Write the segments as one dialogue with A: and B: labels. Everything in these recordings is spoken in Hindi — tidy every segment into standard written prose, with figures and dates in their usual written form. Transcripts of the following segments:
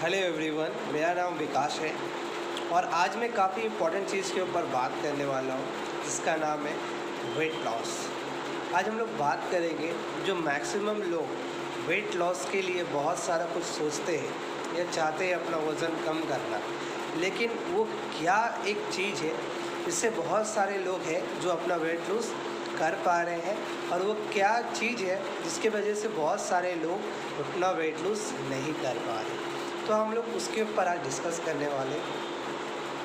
A: हेलो एवरीवन, मेरा नाम विकास है और आज मैं काफ़ी इम्पोर्टेंट चीज़ के ऊपर बात करने वाला हूँ जिसका नाम है वेट लॉस। आज हम लोग बात करेंगे जो मैक्सिमम लोग वेट लॉस के लिए बहुत सारा कुछ सोचते हैं या चाहते हैं अपना वज़न कम करना, लेकिन वो क्या एक चीज़ है जिससे बहुत सारे लोग हैं जो अपना वेट लॉस कर पा रहे हैं और वो क्या चीज़ है जिसके वजह से बहुत सारे लोग अपना वेट लॉस नहीं कर पा रहे। तो हम लोग उसके ऊपर आज डिस्कस करने वाले।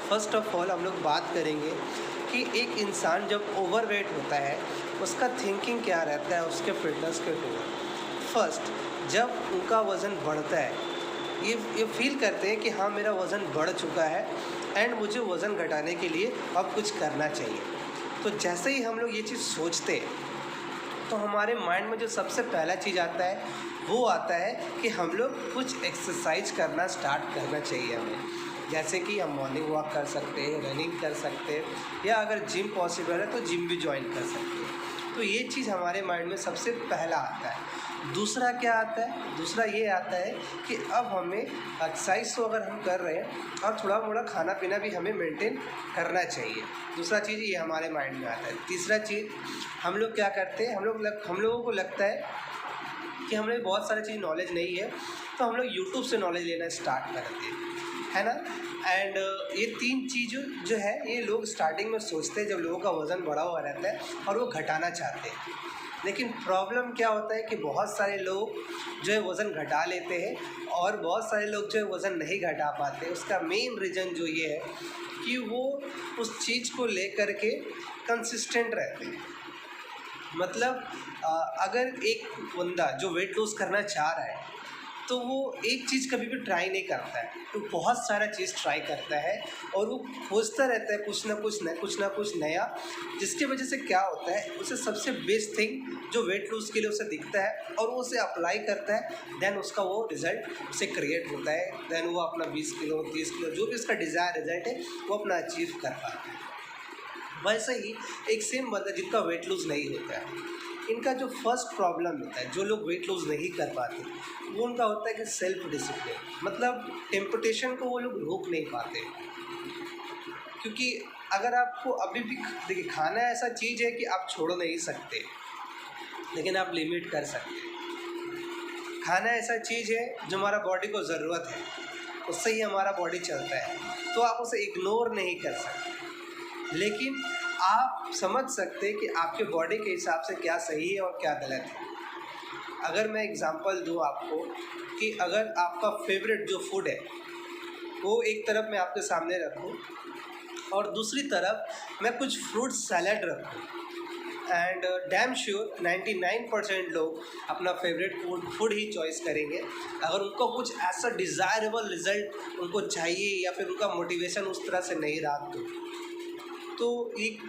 A: फ़र्स्ट ऑफ ऑल हम लोग बात करेंगे कि एक इंसान जब ओवरवेट होता है उसका थिंकिंग क्या रहता है उसके फिटनेस के टूवर्ड। फर्स्ट, जब उनका वज़न बढ़ता है ये फील करते हैं कि हाँ मेरा वज़न बढ़ चुका है एंड मुझे वज़न घटाने के लिए अब कुछ करना चाहिए। तो जैसे ही हम लोग ये चीज़ सोचते हैं तो हमारे माइंड में जो सबसे पहला चीज़ आता है वो आता है कि हम लोग कुछ एक्सरसाइज करना स्टार्ट करना चाहिए हमें। जैसे कि हम मॉर्निंग वॉक कर सकते हैं, रनिंग कर सकते हैं या अगर जिम पॉसिबल है तो जिम भी ज्वाइन कर सकते हैं। तो ये चीज़ हमारे माइंड में सबसे पहला आता है। दूसरा क्या आता है? दूसरा ये आता है कि अब हमें एक्सरसाइज तो अगर हम कर रहे हैं और थोड़ा मोड़ा खाना पीना भी हमें मेंटेन करना चाहिए। दूसरा चीज़ ये हमारे माइंड में आता है। तीसरा चीज़ हम लोग क्या करते हैं, हम लोगों को लगता है कि हमें बहुत सारी चीज़ नॉलेज नहीं है तो हम लोग यूट्यूब से नॉलेज लेना स्टार्ट करते हैं, है ना। एंड ये तीन चीज़ जो है ये लोग स्टार्टिंग में सोचते हैं जब लोगों का वज़न बढ़ा हुआ रहता है और वो घटाना चाहते हैं। लेकिन प्रॉब्लम क्या होता है कि बहुत सारे लोग जो है वज़न घटा लेते हैं और बहुत सारे लोग जो है वज़न नहीं घटा पाते। उसका मेन रीज़न जो ये है कि वो उस चीज़ को लेकर के कंसिस्टेंट रहते हैं। मतलब अगर एक बंदा जो वेट लॉस करना चाह रहा है तो वो एक चीज़ कभी भी ट्राई नहीं करता है, तो बहुत सारा चीज़ ट्राई करता है और वो खोजता रहता है कुछ ना कुछ नया, जिसकी वजह से क्या होता है उसे सबसे बेस्ट थिंग जो वेट लॉस के लिए उसे दिखता है और वो उसे अप्लाई करता है, देन उसका वो रिज़ल्ट उसे क्रिएट होता है। देन वो अपना 20 किलो 30 किलो जो भी उसका डिज़ायर रिज़ल्ट है वो अपना अचीव कर पाता है। वैसे ही एक सेम बंदा जिनका वेट लूज़ नहीं होता है, इनका जो फर्स्ट प्रॉब्लम होता है, जो लोग वेट लूज़ नहीं कर पाते वो उनका होता है कि सेल्फ डिसिप्लिन। मतलब टेम्पटेशन को वो लोग रोक नहीं पाते, क्योंकि अगर आपको अभी भी देखिए खाना ऐसा चीज़ है कि आप छोड़ नहीं सकते लेकिन आप लिमिट कर सकते हैं। खाना ऐसा चीज़ है जो हमारा बॉडी को ज़रूरत है, उससे ही हमारा बॉडी चलता है, तो आप उसे इग्नोर नहीं कर सकते। लेकिन आप समझ सकते हैं कि आपके बॉडी के हिसाब से क्या सही है और क्या गलत है। अगर मैं एग्जांपल दूं आपको कि अगर आपका फेवरेट जो फूड है वो एक तरफ मैं आपके सामने रखूं और दूसरी तरफ मैं कुछ फ्रूट सैलड रखूं, एंड डैम श्योर 99% लोग अपना फेवरेट फूड ही चॉइस करेंगे अगर उनको कुछ ऐसा डिज़ायरेबल रिज़ल्ट उनको चाहिए या फिर उनका मोटिवेशन उस तरह से नहीं रहा तो एक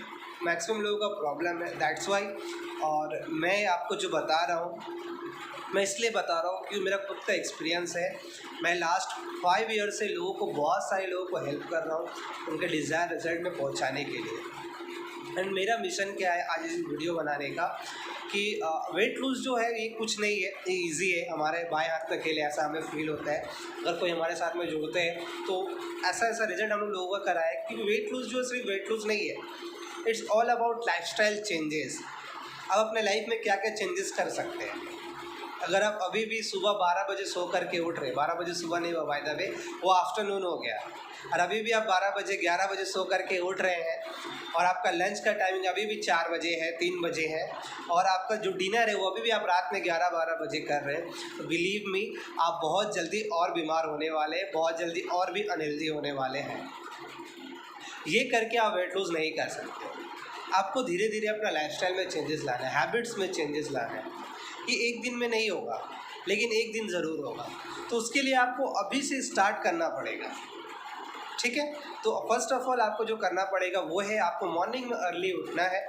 A: मैक्सिमम लोगों का प्रॉब्लम है। दैट्स वाई और मैं आपको जो बता रहा हूँ मैं इसलिए बता रहा हूँ कि मेरा खुद का एक्सपीरियंस है। मैं लास्ट 5 ईयर से लोगों को बहुत सारे लोगों को हेल्प कर रहा हूँ उनके डिज़ायर रिजल्ट में पहुँचाने के लिए। एंड मेरा मिशन क्या है आज इस वीडियो बनाने का कि वेट लूज़ जो है ये कुछ नहीं है, ये इजी है। हमारे बाएं हाथ में खेले ऐसा हमें फील होता है अगर कोई हमारे साथ में जुड़ते हैं तो ऐसा रिजल्ट हम लोगों का करा है। क्योंकि वेट लूज़ जो है सिर्फ वेट लूज़ नहीं है, it's all about lifestyle changes. आप अपने लाइफ में क्या क्या चेंजेस कर सकते हैं। अगर आप अभी भी सुबह 12 बजे सो करके उठ रहे, 12 बजे सुबह नहीं हुआ बाय द वे, वो आफ्टरनून हो गया, और अभी भी आप 12 बजे 11 बजे सो करके उठ रहे हैं और आपका लंच का टाइमिंग अभी भी 4 बजे है 3 बजे है और आपका जो डिनर है वो अभी भी आप रात में 11-12 बजे कर रहे हैं, तो बिलीव मी आप बहुत जल्दी और बीमार होने वाले हैं, बहुत जल्दी और भी अनहेल्दी होने वाले हैं। ये करके आप वेट लूज़ नहीं कर सकते। आपको धीरे धीरे अपना लाइफस्टाइल में चेंजेस लाना है, हैबिट्स में चेंजेस लाना है। ये एक दिन में नहीं होगा लेकिन एक दिन ज़रूर होगा, तो उसके लिए आपको अभी से स्टार्ट करना पड़ेगा। ठीक है। तो फर्स्ट ऑफ ऑल आपको जो करना पड़ेगा वो है आपको मॉर्निंग में अर्ली उठना है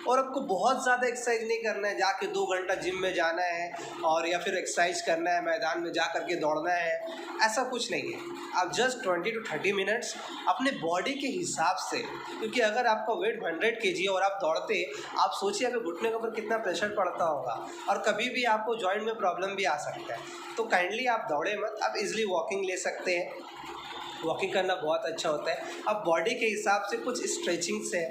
A: और आपको बहुत ज़्यादा एक्सरसाइज नहीं करना है, जाके 2 घंटा जिम में जाना है और या फिर एक्सरसाइज करना है, मैदान में जा कर के दौड़ना है, ऐसा कुछ नहीं है। आप जस्ट 20 to 30 मिनट्स अपने बॉडी के हिसाब से, क्योंकि अगर आपका वेट 100 kg और आप दौड़ते, आप सोचिए आपके घुटने के ऊपर कितना प्रेशर पड़ता होगा और कभी भी आपको जॉइंट में प्रॉब्लम भी आ सकता है। तो काइंडली आप दौड़े मत, आप इजीली वॉकिंग ले सकते हैं, वॉकिंग करना बहुत अच्छा होता है। अब बॉडी के हिसाब से कुछ स्ट्रेचिंग्स है,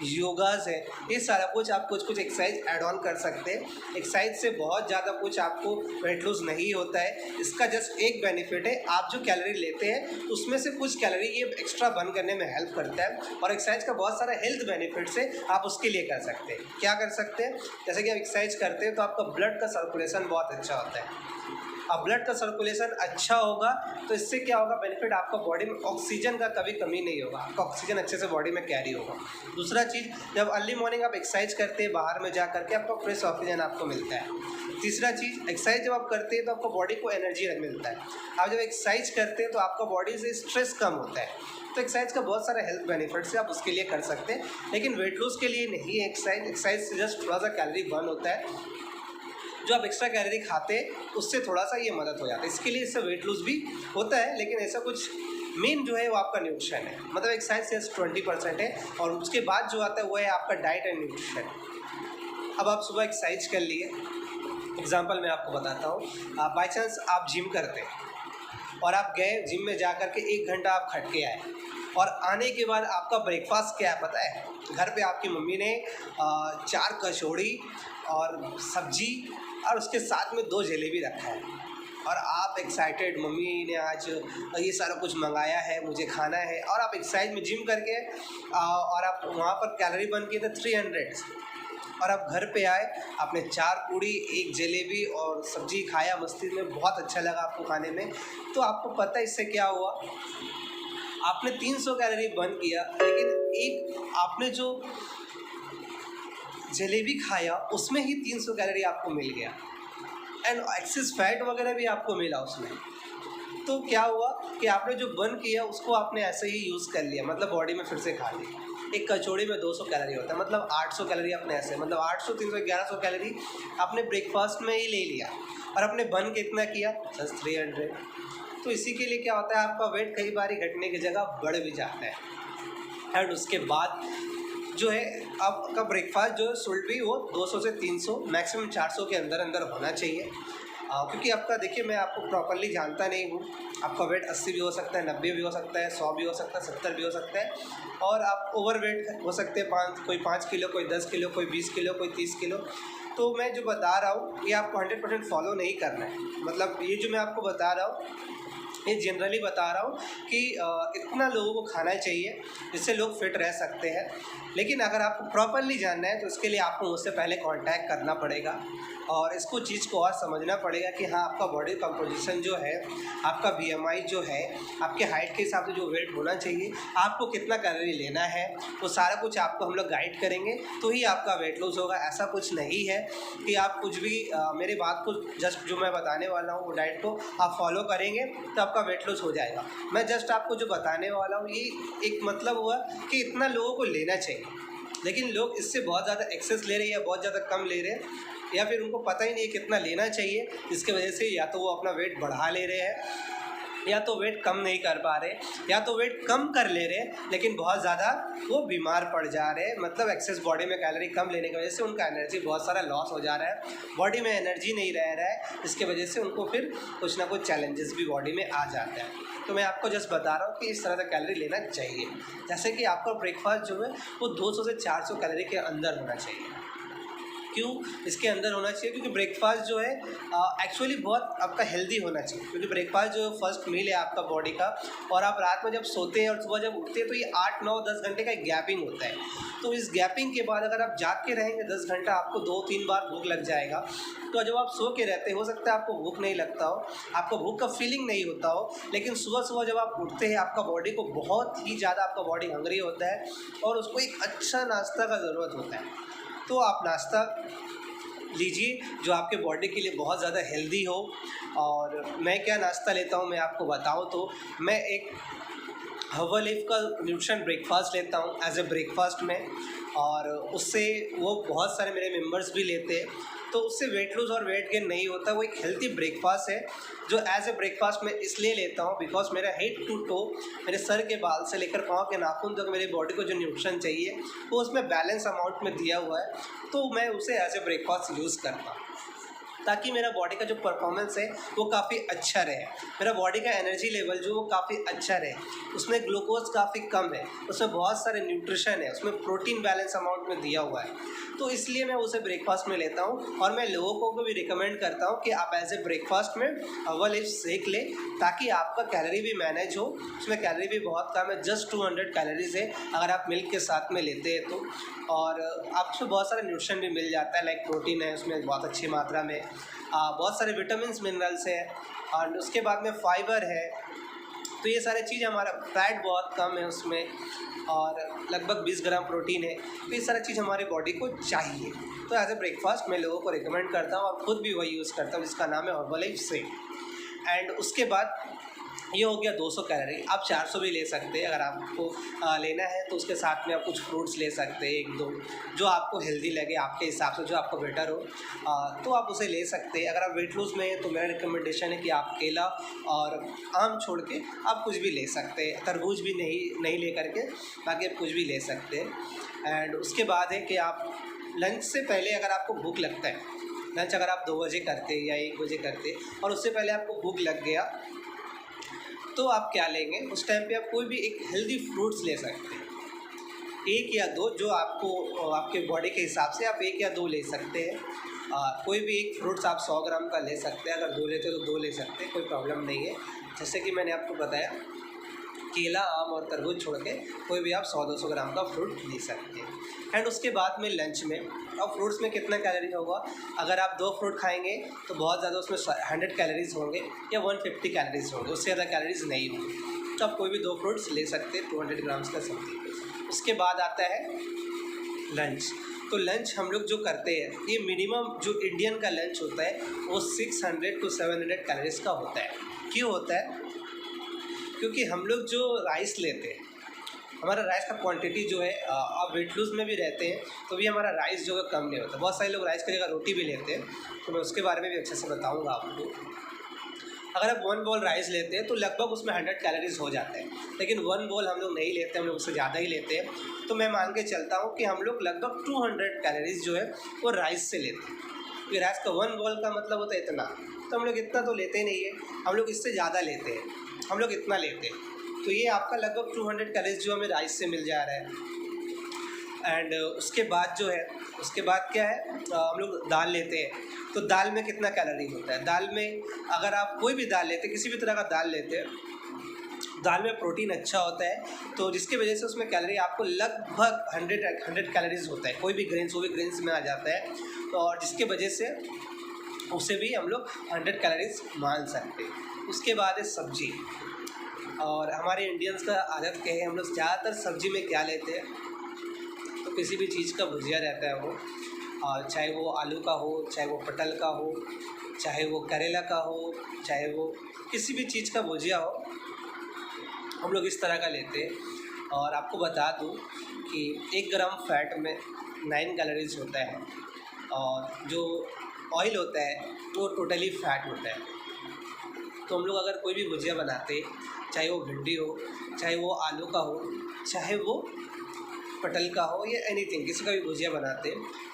A: योगाज़ है, ये सारा कुछ आप कुछ एक्सरसाइज ऐड ऑन कर सकते हैं। एक्सरसाइज से बहुत ज़्यादा कुछ आपको वेट लूज़ नहीं होता है, इसका जस्ट एक बेनिफिट है, आप जो कैलोरी लेते हैं उसमें से कुछ कैलोरी ये एक्स्ट्रा बर्न करने में हेल्प करता है। और एक्सरसाइज का बहुत सारा हेल्थ बेनिफिट्स है, आप उसके लिए कर सकते हैं। क्या कर सकते हैं? जैसे कि आप एक्सरसाइज करते हैं तो आपका ब्लड का सर्कुलेशन बहुत अच्छा होता है। अब ब्लड का सर्कुलेशन अच्छा होगा तो इससे क्या होगा बेनिफिट, आपका बॉडी में ऑक्सीजन का कभी कमी नहीं होगा, आपका ऑक्सीजन अच्छे से बॉडी में कैरी होगा। दूसरा चीज़, जब अर्ली मॉर्निंग आप एक्सरसाइज करते हैं बाहर में जा करके आपको फ्रेश ऑक्सीजन आपको मिलता है। तीसरा चीज़, एक्सरसाइज जब आप करते हैं तो आपको बॉडी को एनर्जी मिलता है। आप जब एक्सरसाइज करते हैं तो आपका बॉडी से स्ट्रेस कम होता है। तो एक्सरसाइज का बहुत सारे हेल्थ बेनिफिट्स है, आप उसके लिए कर सकते हैं, लेकिन वेट लूज़ के लिए नहीं है एक्सरसाइज। एक्सरसाइज से जस्ट थोड़ा सा कैलोरी बर्न होता है, जो आप एक्स्ट्रा कैलोरी खाते हैं उससे थोड़ा सा ये मदद हो जाता है। इसके लिए इससे वेट लूज़ भी होता है, लेकिन ऐसा कुछ मेन जो है वो आपका न्यूट्रिशन है। मतलब एक्सरसाइज सिर्फ 20% है और उसके बाद जो आता है वो है आपका डाइट एंड न्यूट्रिशन। अब आप सुबह एक्सरसाइज कर लिए, एग्जांपल मैं आपको बताता हूँ, बाई चांस आप जिम करते हैं और आप गए जिम में जा कर के 1 घंटा आप खट के आए और आने के बाद आपका ब्रेकफास्ट क्या है पता है? घर पे आपकी मम्मी ने 4 कचौड़ी और सब्जी और उसके साथ में 2 जलेबी रखा है और आप एक्साइटेड, मम्मी ने आज ये सारा कुछ मंगाया है, मुझे खाना है, और आप एक्सरसाइज में जिम करके और आप वहाँ पर कैलोरी बर्न किए थे 300 और आप घर पे आए, आपने 4 पूड़ी 1 जलेबी और सब्जी खाया, मस्ती में बहुत अच्छा लगा आपको खाने में। तो आपको पता है इससे क्या हुआ? आपने 300 कैलोरी बर्न किया, लेकिन एक आपने जो जलेबी खाया उसमें ही 300 कैलोरी आपको मिल गया एंड एक्सेस फैट वगैरह भी आपको मिला उसमें। तो क्या हुआ कि आपने जो बर्न किया उसको आपने ऐसे ही यूज़ कर लिया, मतलब बॉडी में फिर से खा लिया। एक कचौड़ी में 200 कैलोरी होता है, मतलब 800 कैलोरी आपने ऐसे, मतलब 800 300 1100 कैलोरी आपने ब्रेकफास्ट में ही ले लिया और आपने बर्न कितना किया? जस्ट 300। तो इसी के लिए क्या होता है, आपका वेट कई बार घटने की जगह बढ़ भी जाता है। एंड उसके बाद जो है आपका ब्रेकफास्ट जो है शुड भी वो 200 से 300 मैक्सिमम 400 के अंदर अंदर होना चाहिए। क्योंकि आपका देखिए, मैं आपको प्रॉपर्ली जानता नहीं हूँ, आपका वेट 80 भी हो सकता है, 90 भी हो सकता है, 100 भी हो सकता है, 70 भी हो सकता है, और आप ओवर वेट हो सकते हैं, कोई 5 किलो, कोई 10 किलो, कोई 20 किलो, कोई 30 किलो। तो मैं जो बता रहा हूँ ये आपको 100% फॉलो नहीं करना है। मतलब ये जो मैं आपको बता रहा हूँ ये जनरली बता रहा हूँ कि इतना लोगों को खाना चाहिए जिससे लोग फिट रह सकते हैं। लेकिन अगर आपको प्रॉपर्ली जानना है तो इसके लिए आपको मुझसे पहले कांटेक्ट करना पड़ेगा और इसको चीज़ को और समझना पड़ेगा कि हाँ, आपका बॉडी कंपोजिशन जो है, आपका BMI जो है, आपके हाइट के हिसाब से जो वेट होना चाहिए, आपको कितना कैलोरी लेना है, वो सारा कुछ आपको हम लोग गाइड करेंगे, तो ही आपका वेट लूज़ होगा। ऐसा कुछ नहीं है कि आप कुछ भी मेरी बात को जस्ट जो मैं बताने वाला हूँ वो डाइट को आप फॉलो करेंगे तो आपका वेट लूज़ हो जाएगा। मैं जस्ट आपको जो बताने वाला हूँ ये एक मतलब हुआ कि इतना लोगों को लेना चाहिए, लेकिन लोग इससे बहुत ज़्यादा एक्सेस ले रहे हैं या बहुत ज़्यादा कम ले रहे हैं, या फिर उनको पता ही नहीं है कितना लेना चाहिए, जिसकी वजह से या तो वो अपना वेट बढ़ा ले रहे हैं या तो वेट कम नहीं कर पा रहे, या तो वेट कम कर ले रहे हैं लेकिन बहुत ज़्यादा वो बीमार पड़ जा रहे हैं। मतलब एक्सेस बॉडी में कैलोरी कम लेने की वजह से उनका एनर्जी बहुत सारा लॉस हो जा रहा है, बॉडी में एनर्जी नहीं रह रहा है, इसके वजह से उनको फिर कुछ ना कुछ चैलेंजेस भी बॉडी में आ जाते हैं। तो मैं आपको जस्ट बता रहा हूँ कि इस तरह से कैलोरी लेना चाहिए। जैसे कि आपका ब्रेकफास्ट जो है वो 200 से 400 कैलोरी के अंदर होना चाहिए। क्यों इसके अंदर होना चाहिए? क्योंकि ब्रेकफास्ट जो है एक्चुअली बहुत आपका हेल्दी होना चाहिए, क्योंकि ब्रेकफास्ट जो फर्स्ट मील है आपका बॉडी का, और आप रात में जब सोते हैं और सुबह जब उठते हैं तो ये 8 9 10 घंटे का गैपिंग होता है। तो इस गैपिंग के बाद अगर आप जाग के रहेंगे 10 घंटा, आपको 2-3 बार भूख लग जाएगा। तो जब आप सो के रहते हो सकता है आपको भूख नहीं लगता हो, आपको भूख का फीलिंग नहीं होता हो, लेकिन सुबह सुबह जब आप उठते हैं आपका बॉडी को बहुत ही ज़्यादा, आपका बॉडी हंग्री होता है और उसको एक अच्छा नाश्ता का ज़रूरत होता है। तो आप नाश्ता लीजिए जो आपके बॉडी के लिए बहुत ज़्यादा हेल्दी हो। और मैं क्या नाश्ता लेता हूँ मैं आपको बताऊँ तो मैं एक हर्बल लीफ का न्यूट्रिशन ब्रेकफास्ट लेता हूँ एज ए ब्रेकफास्ट में, और उससे वो बहुत सारे मेरे मेंबर्स भी लेते हैं, तो उससे वेट लूज़ और वेट गेन नहीं होता। वो एक हेल्थी ब्रेकफास्ट है जो एज ए ब्रेकफास्ट में इसलिए लेता हूँ बिकॉज मेरा हेड टू टो, मेरे सर के बाल से लेकर पाँव के नाखून तक मेरी बॉडी को जो न्यूट्रिशन चाहिए वो उसमें बैलेंस अमाउंट में दिया हुआ है, तो मैं उसे एज ए ब्रेकफास्ट यूज़ करता हूँ ताकि मेरा बॉडी का जो परफॉर्मेंस है वो काफ़ी अच्छा रहे, मेरा बॉडी का एनर्जी लेवल जो वो काफ़ी अच्छा रहे, उसमें ग्लूकोज काफ़ी कम है, उसमें बहुत सारे न्यूट्रिशन है, उसमें प्रोटीन बैलेंस अमाउंट में दिया हुआ है, तो इसलिए मैं उसे ब्रेकफास्ट में लेता हूँ। और मैं लोगों को भी रिकमेंड करता हूँ कि आप एज ए ब्रेकफास्ट में हर्बल लीफ शेक लें ताकि आपका कैलोरी भी मैनेज हो। उसमें कैलोरी भी बहुत कम है, जस्ट 200 कैलोरीज है अगर आप मिल्क के साथ में लेते हैं तो, और आपको बहुत सारे न्यूट्रिशन भी मिल जाता है, लाइक प्रोटीन है उसमें बहुत अच्छी मात्रा में, बहुत सारे विटामिन मिनरल्स है, और उसके बाद में फाइबर है, तो ये सारी चीज़, हमारा फैट बहुत कम है उसमें, और लगभग 20 ग्राम प्रोटीन है, तो ये सारी चीज़ हमारी बॉडी को चाहिए। तो एज ए ब्रेकफास्ट मैं लोगों को रिकमेंड करता हूँ और ख़ुद भी वही यूज़ करता हूँ जिसका नाम है हर्बल लीफ शेक। एंड उसके बाद ये हो गया 200 कैलोरी, आप 400 भी ले सकते हैं अगर आपको लेना है, तो उसके साथ में आप कुछ फ्रूट्स ले सकते हैं, 1-2 जो आपको हेल्दी लगे आपके हिसाब से, जो आपको बेटर हो, तो आप उसे ले सकते हैं। अगर आप वेट लूज़ में हैं तो मेरा रिकमेंडेशन है कि आप केला और आम छोड़ के आप कुछ भी ले सकते हैं, तरबूज भी नहीं ले करके, बाकी आप कुछ भी ले सकते हैं। एंड उसके बाद है कि आप लंच से पहले अगर आपको भूख लगता है, लंच अगर आप 2 बजे करते या 1 बजे करते और उससे पहले आपको भूख लग गया, तो आप क्या लेंगे, उस टाइम पे आप कोई भी एक हेल्दी फ्रूट्स ले सकते हैं, 1 या 2 जो आपको आपके बॉडी के हिसाब से आप 1 या 2 ले सकते हैं। कोई भी एक फ्रूट्स आप 100 ग्राम का ले सकते हैं, अगर 2 लेते हो तो 2 ले सकते हैं, कोई प्रॉब्लम नहीं है। जैसे कि मैंने आपको बताया केला, आम और तरबूज छोड़ के कोई भी आप 100-200 ग्राम का फ्रूट ले सकते हैं। एंड उसके बाद में लंच में, और फ्रूट्स में कितना कैलोरी होगा, अगर आप 2 फ्रूट खाएंगे तो बहुत ज़्यादा उसमें 100 कैलोरीज होंगे या 150 कैलोरीज होंगे, उससे ज़्यादा कैलोरीज नहीं होंगे, तो आप कोई भी 2 फ्रूट्स ले सकते हैं 200 ग्राम्स का समथिंग। उसके बाद आता है लंच। तो लंच हम लोग जो करते हैं, ये मिनिमम जो इंडियन का लंच होता है वो 600 to 700 कैलोरीज का होता है। क्यों होता है? क्योंकि हम लोग जो राइस लेते हैं, हमारा राइस का क्वांटिटी जो है, आप वेट लूज़ में भी रहते हैं तो भी हमारा राइस जो है कम नहीं होता। बहुत सारे लोग राइस की जगह रोटी भी लेते हैं, तो मैं उसके बारे में भी अच्छे से बताऊंगा आपको। अगर आप 1 बोल राइस लेते हैं तो लगभग उसमें 100 कैलोरीज हो जाते हैं, लेकिन 1 बोल हम लोग नहीं लेते, हम लोग उससे ज़्यादा ही लेते हैं। तो मैं मान के चलता हूँ कि हम लोग लगभग 200 कैलोरीज जो है वो राइस से लेते हैं, क्योंकि राइस का 1 बोल का मतलब होता है इतना, तो हम लोग इतना तो लेते नहीं है, हम लोग इससे ज़्यादा लेते हैं, हम लोग इतना लेते हैं। तो ये आपका लगभग 200 कैलोरीज जो हमें राइस से मिल जा रहा है। एंड उसके बाद जो है, उसके बाद क्या है, हम लोग दाल लेते हैं, तो दाल में कितना कैलोरी होता है, दाल में अगर आप कोई भी दाल लेते हैं, किसी भी तरह का दाल लेते हैं, दाल में प्रोटीन अच्छा होता है, तो जिसकी वजह से उसमें कैलोरी आपको लगभग 100 कैलोरीज होता है, कोई भी ग्रेन्स वो भी ग्रेन्स में आ जाता है, तो और जिसके वजह से उसे भी हम लोग 100 कैलोरीज मान सकते हैं। उसके बाद है सब्जी, और हमारे इंडियंस का आदत क्या है, हम लोग ज़्यादातर सब्जी में क्या लेते हैं, तो किसी भी चीज़ का भुजिया रहता है वो, और चाहे वो आलू का हो, चाहे वो पटल का हो, चाहे वो करेला का हो, चाहे वो किसी भी चीज़ का भुजिया हो, हम लोग इस तरह का लेते हैं। और आपको बता दूं कि 1 ग्राम फैट में 9 कैलोरीज होता है, और जो ऑयल होता है वो टोटली फैट होता है। तो हम लोग अगर कोई भी भुजिया बनाते, चाहे वो भिंडी हो, चाहे वो आलू का हो, चाहे वो पटल का हो, या एनीथिंग, किसी का भी भुजिया बनाते,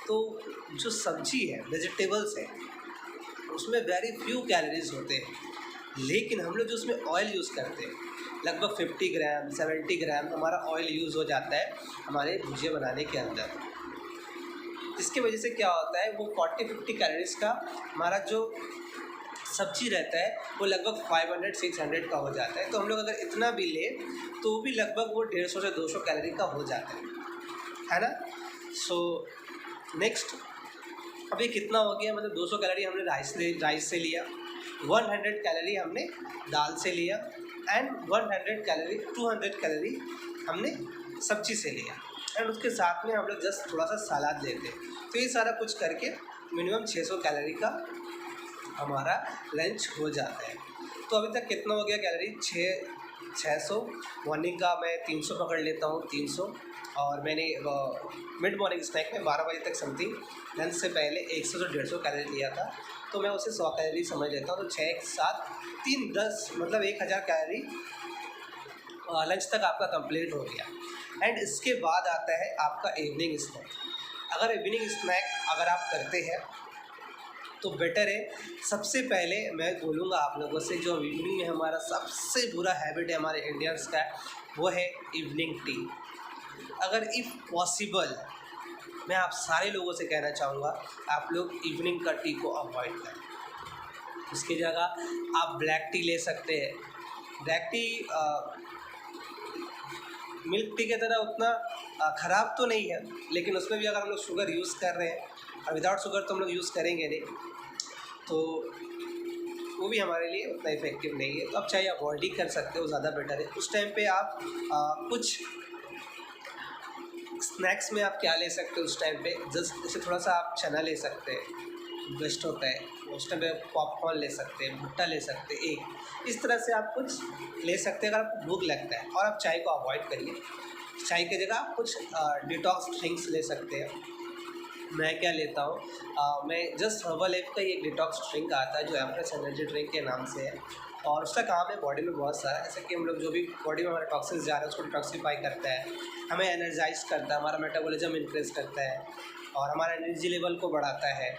A: तो जो सब्जी है, वेजिटेबल्स है, उसमें वेरी फ्यू कैलोरीज होते हैं, लेकिन हम लोग जो उसमें ऑयल यूज़ करते हैं, लगभग 50 ग्राम 70 ग्राम हमारा ऑयल यूज़ हो जाता है हमारे भुजिया बनाने के अंदर। इसकी वजह से क्या होता है, वो 40-50 कैलोरीज का हमारा जो सब्जी रहता है वो लगभग 500-600 का हो जाता है। तो हम लोग अगर इतना भी लें तो भी लगभग वो 150 से 200 कैलोरी का हो जाता है ना। सो नेक्स्ट, अभी कितना हो गया, मतलब 200 कैलोरी हमने राइस से लिया, 100 कैलोरी हमने दाल से लिया, एंड 200 कैलोरी हमने सब्जी से लिया, एंड उसके साथ में हम लोग जस्ट थोड़ा सा सलाद लेते हैं। तो ये सारा कुछ करके मिनिमम 600 कैलोरी का हमारा लंच हो जाता है। तो अभी तक कितना हो गया कैलोरी, 600, मॉर्निंग का मैं 300 पकड़ लेता हूँ, 300। और मैंने मिड मॉर्निंग स्नैक में 12 बजे तक समथिंग लंच से पहले 100 से 150 कैलोरी लिया था, तो मैं उसे 100 कैलोरी समझ लेता हूँ। तो 6 के साथ 3 10 मतलब 1000 कैलोरी लंच तक आपका कंप्लीट हो गया। एंड इसके बाद आता है आपका इवनिंग स्नैक। अगर इवनिंग स्नैक अगर आप करते हैं तो बेटर है। सबसे पहले मैं बोलूँगा आप लोगों से, जो इवनिंग में हमारा सबसे बुरा हैबिट है हमारे इंडियंस का, वो है इवनिंग टी। अगर इफ़ पॉसिबल मैं आप सारे लोगों से कहना चाहूँगा, आप लोग इवनिंग का टी को अवॉइड करें। उसकी जगह आप ब्लैक टी ले सकते हैं। ब्लैक टी मिल्क टी की तरह उतना ख़राब तो नहीं है, लेकिन उसमें भी अगर हम लोग शुगर यूज़ कर रहे हैं, और विदाउट शुगर तो हम लोग यूज़ करेंगे नहीं, तो वो भी हमारे लिए उतना इफ़ेक्टिव नहीं है। तो आप चाहे अवॉइड ही कर सकते हो, ज़्यादा बेटर है। उस टाइम पे आप कुछ स्नैक्स में आप क्या ले सकते हो उस टाइम पे, जस्ट जैसे थोड़ा सा आप चना ले सकते हैं, बेस्ट होता है। उस टाइम पे पॉपकॉर्न ले सकते हैं, भुट्टा ले सकते हैं, एक इस तरह से आप कुछ ले सकते हैं अगर आपको भूख लगता है। और आप चाय को अवॉइड करिए, चाय की जगह आप कुछ डिटॉक्स ड्रिंक्स ले सकते हैं। मैं क्या लेता हूँ, मैं जस्ट हर्बलाइफ का एक डिटॉक्स ड्रिंक आता है जो एम्प्रेस एनर्जी ड्रिंक के नाम से है, और उसका काम है बॉडी में बहुत सारा, जैसे कि हम लोग जो भी बॉडी में हमारे टॉक्सिन्स जा रहे हैं उसको डिटॉक्सीफाई करता है, हमें एनर्जाइज करता है, हमारा मेटाबॉलिज्म इंक्रीज करता है, और हमारा एनर्जी लेवल को बढ़ाता है,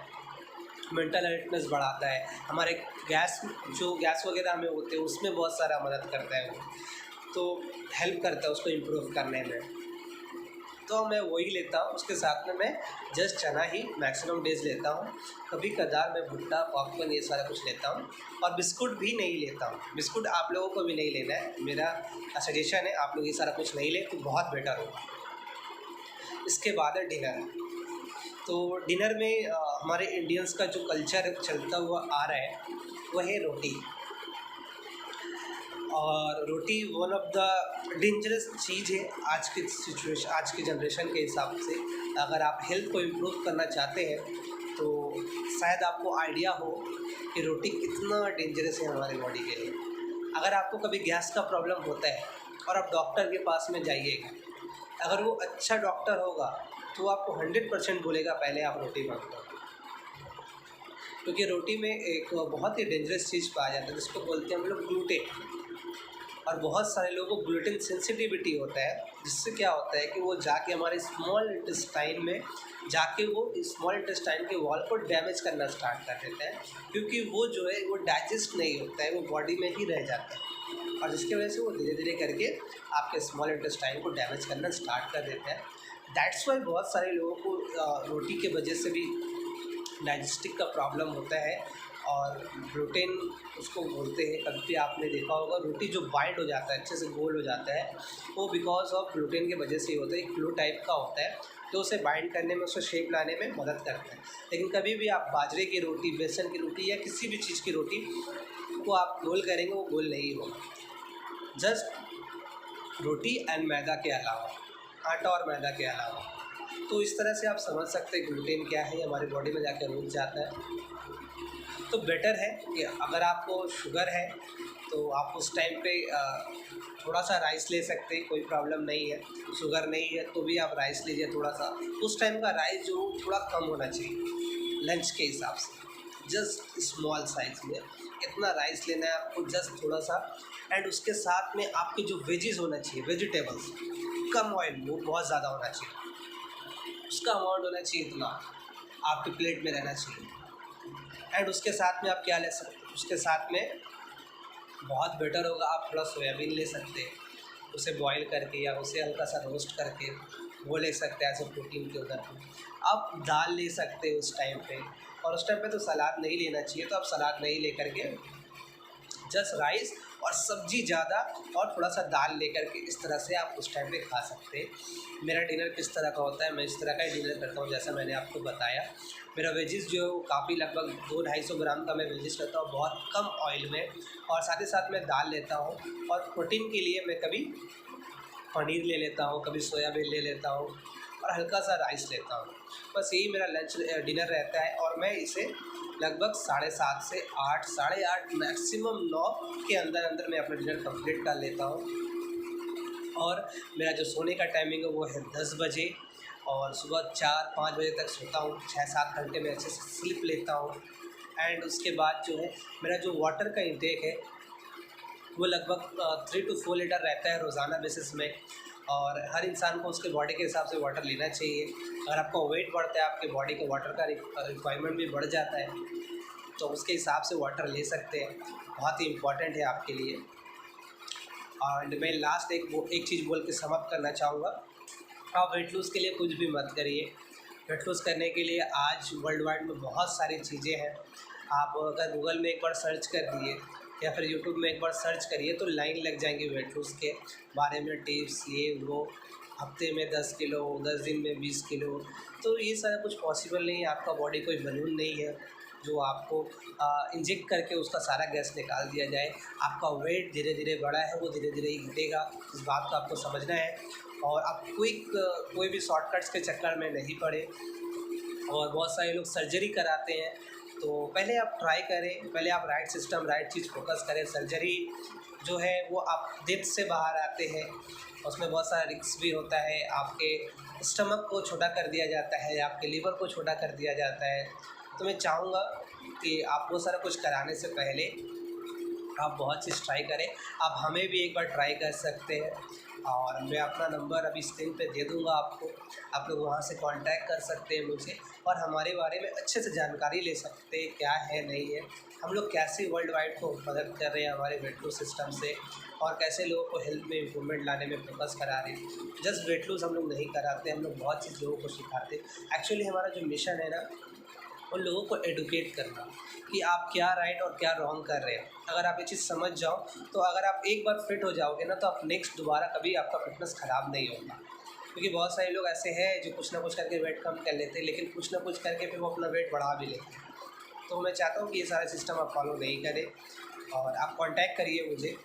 A: मेंटल अलर्टनेस बढ़ाता है, हमारे गैस वगैरह हमें होते हैं उसमें बहुत सारा मदद करता है वो, तो हेल्प करता है उसको इम्प्रूव करने में। तो मैं वही लेता हूँ। उसके साथ में मैं जस्ट चना ही मैक्सिमम डेज़ लेता हूँ। कभी कदार मैं भुट्टा, पॉपकॉर्न ये सारा कुछ लेता हूँ, और बिस्कुट भी नहीं लेता हूँ। बिस्कुट आप लोगों को भी नहीं लेना है, मेरा सजेशन है आप लोग ये सारा कुछ नहीं लें तो बहुत बेटर होगा। इसके बाद है डिनर। तो डिनर में हमारे इंडियंस का जो कल्चर चलता हुआ आ रहा है वो है रोटी। और रोटी वन ऑफ द डेंजरस चीज़ है आज की सिचुएशन, आज की जनरेशन के हिसाब से। अगर आप हेल्थ को इम्प्रूव करना चाहते हैं तो शायद आपको आइडिया हो कि रोटी कितना डेंजरस है हमारे बॉडी के लिए। अगर आपको कभी गैस का प्रॉब्लम होता है और आप डॉक्टर के पास में जाइएगा, अगर वो अच्छा डॉक्टर होगा तो आपको 100% बोलेगा पहले आप रोटी बंद करो, क्योंकि रोटी में एक बहुत ही डेंजरस चीज़ पाया जाता है जिसको बोलते हैं हम लोग ग्लूटेन। और बहुत सारे लोगों को ग्लूटेन सेंसिटिविटी होता है, जिससे क्या होता है कि वो जाके हमारे स्मॉल इंटेस्टाइन में जाके वो स्मॉल इंटेस्टाइन के वॉल को डैमेज करना स्टार्ट कर देता है, क्योंकि वो जो है वो डाइजेस्ट नहीं होता है, वो बॉडी में ही रह जाता है, और जिसकी वजह से वो धीरे धीरे करके आपके स्मॉल इंटेस्टाइन को डैमेज करना स्टार्ट कर देता है। दैट्स वाई बहुत सारे लोगों को रोटी के वजह से भी डाइजेस्टिक का प्रॉब्लम होता है। और ग्लूटेन उसको बोलते हैं, कभी भी आपने देखा होगा रोटी जो बाइंड हो जाता है, अच्छे से गोल हो जाता है, वो बिकॉज ऑफ ग्लूटेन की वजह से ही होता है। एक ग्लू टाइप का होता है जो उसे बाइंड करने में, उसको शेप लाने में मदद करता है। लेकिन कभी भी आप बाजरे की रोटी, बेसन की रोटी या किसी भी चीज़ की रोटी को आप गोल करेंगे वो गोल नहीं होगा। जस्ट रोटी एंड मैदा के अलावा, आटा और मैदा के अलावा। तो इस तरह से आप समझ सकते हैं ग्लूटेन क्या है, हमारी बॉडी में जाकर रुक जाता है। तो बेटर है कि अगर आपको शुगर है तो आप उस टाइम पे थोड़ा सा राइस ले सकते हैं, कोई प्रॉब्लम नहीं है। शुगर नहीं है तो भी आप राइस लीजिए थोड़ा सा। उस टाइम का राइस जो थोड़ा कम होना चाहिए लंच के हिसाब से, जस्ट स्मॉल साइज़ में इतना राइस लेना है आपको, जस्ट थोड़ा सा। एंड उसके साथ में आपके जो वेजिज़ होना चाहिए, वेजिटेबल्स, कम ऑयल, वो बहुत ज़्यादा होना चाहिए, उसका अमाउंट होना चाहिए इतना आपकी प्लेट में रहना चाहिए। एंड उसके साथ में आप क्या ले सकते हैं, उसके साथ में बहुत बेटर होगा आप थोड़ा सोयाबीन ले सकते हैं, उसे बॉईल करके या उसे हल्का सा रोस्ट करके वो ले सकते हैं एज ए प्रोटीन के उधर। आप दाल ले सकते हैं उस टाइम पे, और उस टाइम पे तो सलाद नहीं लेना चाहिए, तो आप सलाद नहीं ले करके जस्ट राइस और सब्जी ज़्यादा और थोड़ा सा दाल लेकर के इस तरह से आप उस टाइम पे खा सकते हैं। मेरा डिनर किस तरह का होता है, मैं इस तरह का ही डिनर करता हूँ जैसा मैंने आपको बताया। मेरा वेजिस जो है वो काफ़ी लगभग 200-250 ग्राम का मैं वेजिस लेता हूँ, बहुत कम ऑयल में, और साथ ही साथ मैं दाल लेता हूँ। और प्रोटीन के लिए मैं कभी पनीर ले लेता हूँ, कभी सोयाबीन ले लेता हूँ, और हल्का सा राइस लेता हूँ। बस यही मेरा लंच डिनर रहता है, और मैं इसे लगभग 7:30 से 8, 8:30 मैक्सिमम 9 के अंदर अंदर मैं अपना डिनर कंप्लीट कर लेता हूँ। और मेरा जो सोने का टाइमिंग है वो है 10 बजे, और सुबह 4-5 बजे तक सोता हूँ। 6-7 घंटे में अच्छे से स्लीप लेता हूँ। एंड उसके बाद जो है मेरा जो वाटर का इंटेक है वो लगभग 3 to 4 लीटर रहता है रोज़ाना बेसिस में। और हर इंसान को उसके बॉडी के हिसाब से वाटर लेना चाहिए। अगर आपका वेट बढ़ता है, आपके बॉडी के वाटर का रिक्वायरमेंट भी बढ़ जाता है, तो उसके हिसाब से वाटर ले सकते हैं। बहुत ही इम्पॉर्टेंट है आपके लिए। एंड मैं लास्ट एक चीज़ बोल के समाप्त करना चाहूँगा। आप वेट लूज़ के लिए कुछ भी मत करिए। वेट लूज़ करने के लिए आज वर्ल्ड वाइड में बहुत सारी चीज़ें हैं। आप अगर गूगल में एक बार सर्च कर दिए या फिर यूट्यूब में एक बार सर्च करिए तो लाइन लग जाएंगे वेट लूज़ के बारे में, टिप्स ये वो। हफ्ते में 10 किलो, 10 दिन में 20 किलो, तो ये सारा कुछ पॉसिबल नहीं है। आपका बॉडी कोई बलून नहीं है जो आपको इंजेक्ट करके उसका सारा गैस निकाल दिया जाए। आपका वेट धीरे धीरे बढ़ा है, वो धीरे धीरे ही घटेगा। इस बात को आपको समझना है। और आप कोई भी शॉर्टकट्स के चक्कर में नहीं पड़े। और बहुत सारे लोग सर्जरी कराते हैं, तो पहले आप ट्राई करें, पहले आप राइट सिस्टम, राइट चीज़ फोकस करें। सर्जरी जो है वो आप डेप्थ से बाहर आते हैं, उसमें बहुत सारा रिस्क भी होता है। आपके स्टमक को छोटा कर दिया जाता है, आपके लीवर को छोटा कर दिया जाता है। तो मैं चाहूँगा कि आप वो सारा कुछ कराने से पहले आप बहुत चीज़ ट्राई करें। आप हमें भी एक बार ट्राई कर सकते हैं, और मैं अपना नंबर अभी स्क्रीन पे दे दूँगा आपको। आप लोग वहाँ से कांटेक्ट कर सकते हैं मुझे, और हमारे बारे में अच्छे से जानकारी ले सकते हैं, क्या है नहीं है, हम लोग कैसे वर्ल्ड वाइड को मदद कर रहे हैं हमारे वेट लूज़ सिस्टम से, और कैसे लोगों को हेल्थ में इम्प्रूवमेंट लाने में फोकस करा रहे हैं। जस्ट वेट लूज़ हम लोग नहीं कराते, हम लोग बहुत चीज़ लोगों को सिखाते हैं। एक्चुअली हमारा जो मिशन है ना, उन लोगों को एडुकेट करना कि आप क्या राइट और क्या रॉन्ग कर रहे हैं। अगर आप ये चीज़ समझ जाओ, तो अगर आप एक बार फिट हो जाओगे ना, तो आप नेक्स्ट दोबारा कभी आपका फिटनेस ख़राब नहीं होगा। क्योंकि बहुत सारे लोग ऐसे हैं जो कुछ ना कुछ करके वेट कम कर लेते हैं, लेकिन कुछ ना कुछ करके फिर वो अपना वेट बढ़ा भी लेते हैं। तो मैं चाहता हूँ कि ये सारा सिस्टम आप फॉलो नहीं करें, और आप कॉन्टैक्ट करिए मुझे।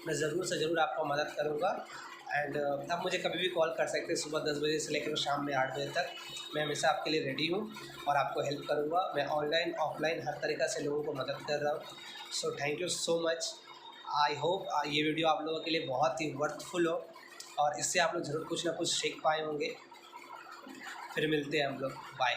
A: मैं ज़रूर से ज़रूर आपको मदद करूँगा। एंड आप मुझे कभी भी कॉल कर सकते हैं, सुबह 10 बजे से लेकर शाम में 8 बजे तक। मैं हमेशा आपके लिए रेडी हूँ और आपको हेल्प करूँगा। मैं ऑनलाइन ऑफलाइन हर तरीक़ा से लोगों को मदद कर रहा हूँ। So thank you so much. I hope ये वीडियो आप लोगों के लिए बहुत ही वर्थफुल हो, और इससे आप लोग ज़रूर कुछ ना कुछ सीख पाए होंगे। फिर मिलते हैं हम लोग। बाय।